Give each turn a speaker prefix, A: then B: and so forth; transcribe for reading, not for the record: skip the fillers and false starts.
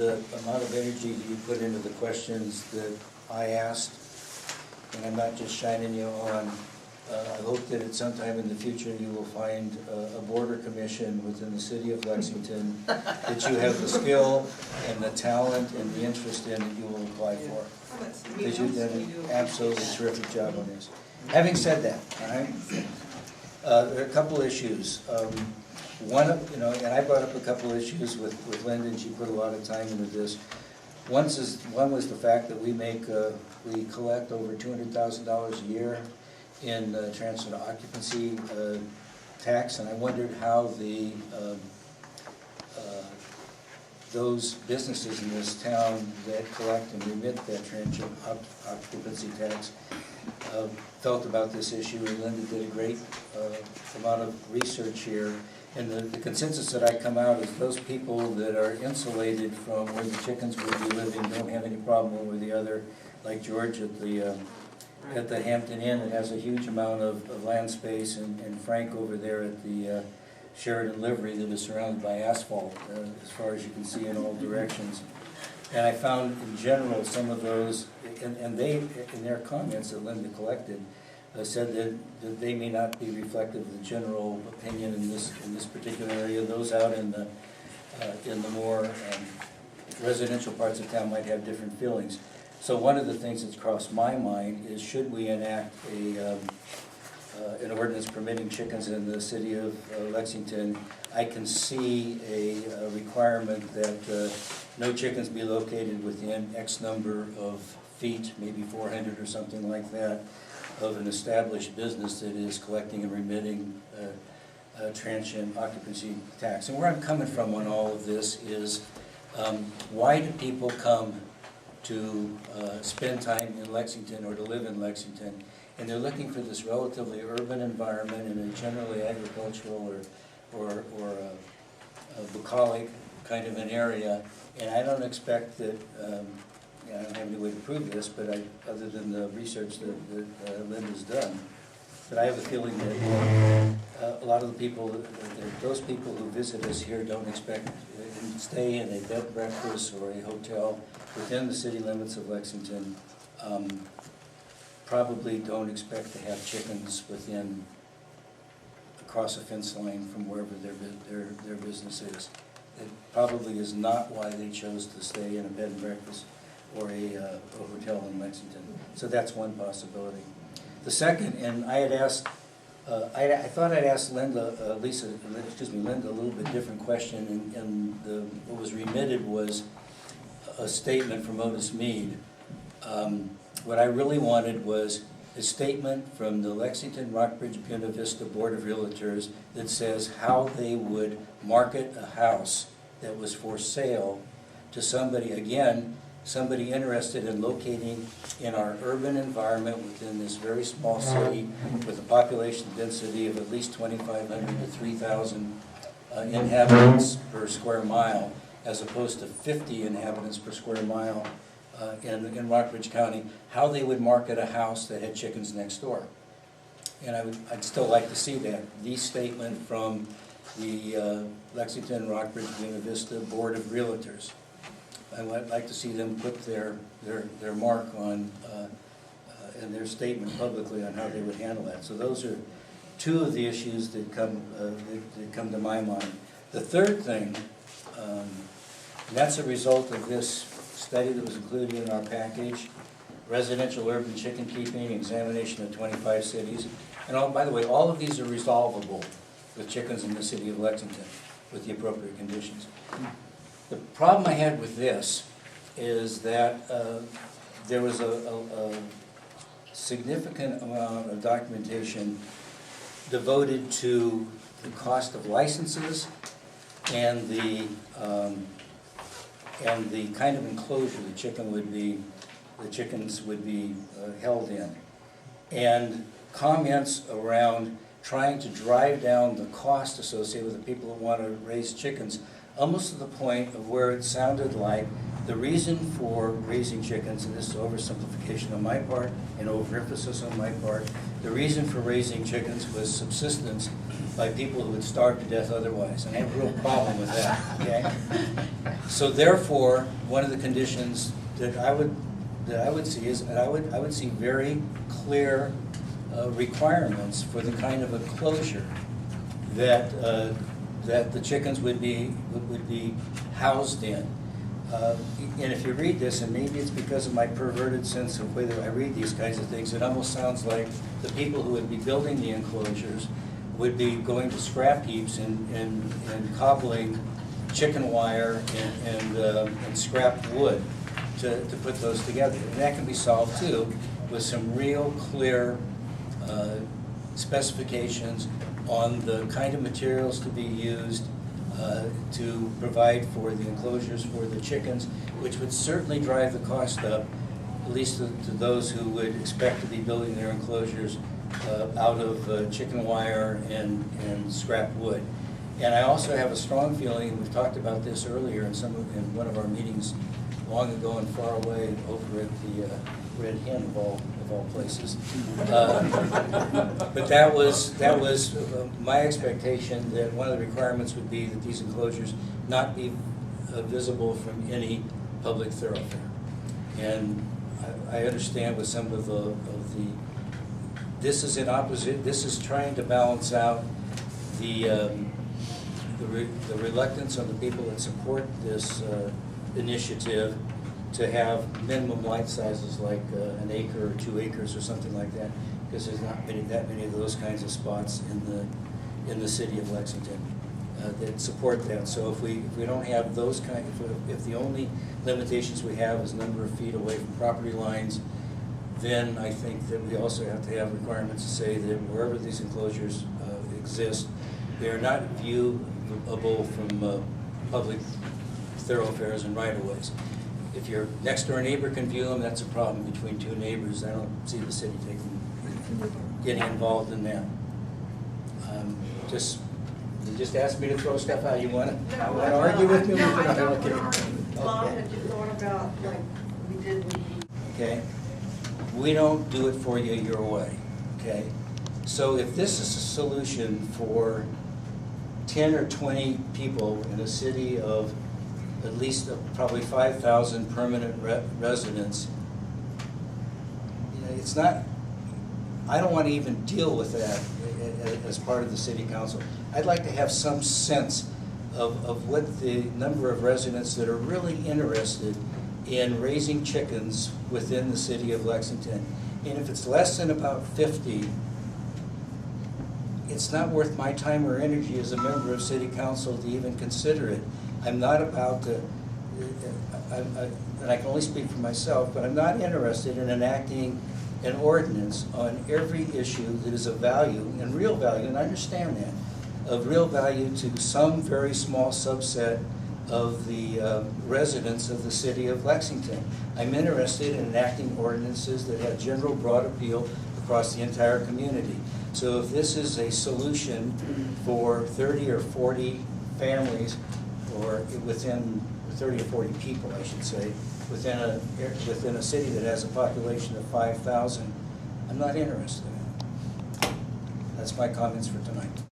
A: the amount of energy that you put into the questions that I asked, and I'm not just shining you on. I hope that at some time in the future you will find a border commission within the city of Lexington that you have the skill and the talent and the interest in that you will apply for. Because you've done an absolutely terrific job on this. Having said that, all right, there are a couple issues. One, and I brought up a couple issues with Linda, and she put a lot of time into this. One was the fact that we collect over $200,000 a year in transfer to occupancy tax, and I wondered how those businesses in this town that collect and remit that transfer occupancy tax felt about this issue. And Linda did a great amount of research here. And the consensus that I come out is those people that are insulated from where the chickens would be living don't have any problem one way or the other, like George at the Hampton Inn that has a huge amount of land space, and Frank over there at the Sheridan Livery that is surrounded by asphalt as far as you can see in all directions. And I found in general some of those, and they, in their comments that Linda collected, said that they may not be reflective of the general opinion in this particular area. Those out in the more residential parts of town might have different feelings. So one of the things that's crossed my mind is, should we enact an ordinance permitting chickens in the city of Lexington? I can see a requirement that no chickens be located within X number of feet, maybe 400 or something like that, of an established business that is collecting and remitting transient occupancy tax. And where I'm coming from on all of this is, why do people come to spend time in Lexington or to live in Lexington? And they're looking for this relatively urban environment in a generally agricultural or bucolic kind of an area. And I don't expect that, I don't have any way to prove this, but other than the research that Linda's done, but I have a feeling that a lot of the people, those people who visit us here don't expect to stay in a bed and breakfast or a hotel within the city limits of Lexington. Probably don't expect to have chickens across a fence line from wherever their business is. It probably is not why they chose to stay in a bed and breakfast or a hotel in Lexington. So that's one possibility. The second, and I had asked, I thought I'd ask Linda, Linda, a little bit different question, and what was remitted was a statement from Otis Mead. What I really wanted was a statement from the Lexington, Rockbridge, Buena Vista Board of Realtors that says how they would market a house that was for sale to somebody, again, somebody interested in locating in our urban environment within this very small city with a population density of at least 2,500 to 3,000 inhabitants per square mile, as opposed to 50 inhabitants per square mile in Rockbridge County, how they would market a house that had chickens next door. And I'd still like to see that. The statement from the Lexington, Rockbridge, Buena Vista Board of Realtors. I'd like to see them put their mark on and their statement publicly on how they would handle that. So those are two of the issues that come to my mind. The third thing, and that's a result of this study that was included in our package, residential urban chicken keeping, examination of 25 cities. And by the way, all of these are resolvable with chickens in the city of Lexington with the appropriate conditions. The problem I had with this is that there was a significant amount of documentation devoted to the cost of licenses and the kind of enclosure the chickens would be held in, and comments around trying to drive down the cost associated with the people who want to raise chickens, almost to the point of where it sounded like The reason for raising chickens, and this is oversimplification on my part and overemphasis on my part, the reason for raising chickens was subsistence by people who would starve to death otherwise, and I have a real problem with that, okay? So therefore, one of the conditions that I would see is that I would see very clear requirements for the kind of enclosure that that the chickens would be housed in. And if you read this, and maybe it's because of my perverted sense of the way that I read these kinds of things, it almost sounds like the people who would be building the enclosures would be going to scrap heaps and cobbling chicken wire and scrap wood to put those together. And that can be solved too with some real clear specifications on the kind of materials to be used to provide for the enclosures for the chickens, which would certainly drive the cost up, at least to those who would expect to be building their enclosures out of chicken wire and scrap wood. And I also have a strong feeling, and we've talked about this earlier in one of our meetings long ago and far away over at the Red Hen of all places. But that was my expectation, that one of the requirements would be that these enclosures not be visible from any public thoroughfare. And I understand with some of the this is in opposite. This is trying to balance out the reluctance of the people that support this initiative to have minimum lot sizes like an acre or 2 acres or something like that, because there's not that many of those kinds of spots in the city of Lexington that support that. So if we don't have those if the only limitations we have is number of feet away from property lines, then I think that we also have to have requirements to say that wherever these enclosures exist, they are not viewable from public thoroughfares and right-of-ways. If your next-door neighbor can view them, that's a problem between two neighbors. I don't see the city getting involved in that. You just asked me to throw stuff out. You want to argue with me?
B: No, I don't
A: Okay.
B: want to argue. Bob, had you thought about, like we did with
A: Okay. We don't do it for you your way. Okay. So if this is a solution for 10 or 20 people in a city of at least probably 5,000 permanent residents, it's not, I don't want to even deal with that as part of the city council. I'd like to have some sense of what the number of residents that are really interested in raising chickens within the city of Lexington. And if it's less than about 50, it's not worth my time or energy as a member of city council to even consider it. I'm not about to, and I can only speak for myself, but I'm not interested in enacting an ordinance on every issue that is of value, and real value, and I understand that, of real value to some very small subset of the residents of the city of Lexington. I'm interested in enacting ordinances that have general broad appeal across the entire community. So if this is a solution for 30 or 40 families, or within 30 or 40 people, I should say, within a city that has a population of 5,000, I'm not interested in it. That's my comments for tonight.